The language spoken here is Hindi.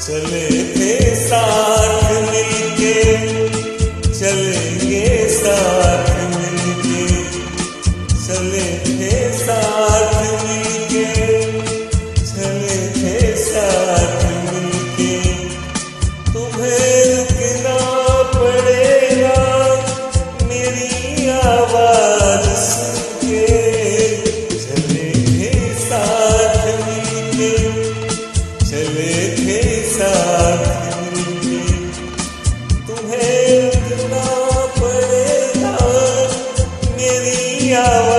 चले थे साथ मिलके, चलेंगे साथ मिलके, चले थे साथ मिलके, चले थे साथ मिलके। तुम्हें रुकना पड़ेगा मेरी आवाज सुन के। चले थे साथ मिलके, चले थे साथ मिलके। तुम्हें रुकना पड़ेगा मेरी आवाज